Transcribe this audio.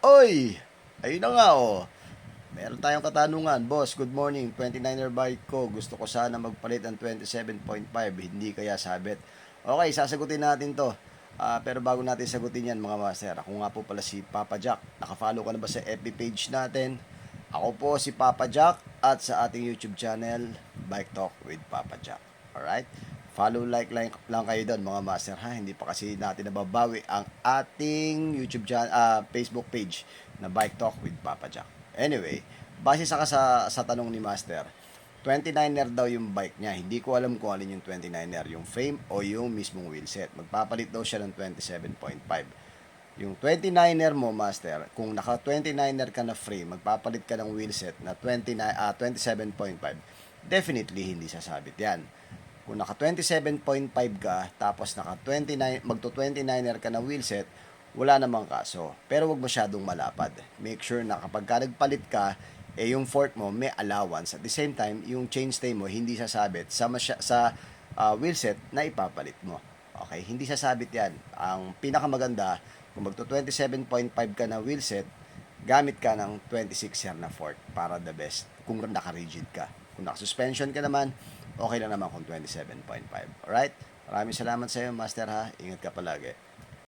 Oy! Ayun na nga oh. Meron tayong katanungan. Boss, good morning. 29er bike ko. Gusto ko sana magpalit ng 27.5. Hindi kaya sabit. Okay, sasagutin natin to. Pero bago natin sagutin yan mga master, ako nga po pala si Papa Jack. Nakafollow ka na ba sa FB page natin? Ako po si Papa Jack at sa ating YouTube channel, Bike Talk with Papa Jack. Alright? Follow, like lang kayo doon mga master ha. Hindi pa kasi natin nababawi ang ating Facebook page na Bike Talk with Papa Jack. Anyway, base sa tanong ni Master, 29er daw yung bike niya. Hindi ko alam kung alin yung 29er, yung frame o yung mismong wheelset. Magpapalit daw siya ng 27.5. Yung 29er mo, Master, kung naka 29er ka na frame, magpapalit ka ng wheelset na 27.5, definitely hindi sasabit yan. Kung naka 27.5 ka, tapos naka 29, magto 29er ka na wheelset, wala namang kaso. Pero wag masyadong malapad. Make sure na kapag ka nagpalit ka, yung fork mo may allowance. At the same time, yung chainstay mo hindi sasabit sa wheelset na ipapalit mo. Okay, hindi sasabit yan. Ang pinakamaganda, kung magto 27.5 ka na wheelset, gamit ka ng 26er na fork para the best kung naka-rigid ka. Kung naka-suspension ka naman, okay lang naman kung 27.5. Alright? Maraming salamat sa iyo, Master ha. Ingat ka palagi.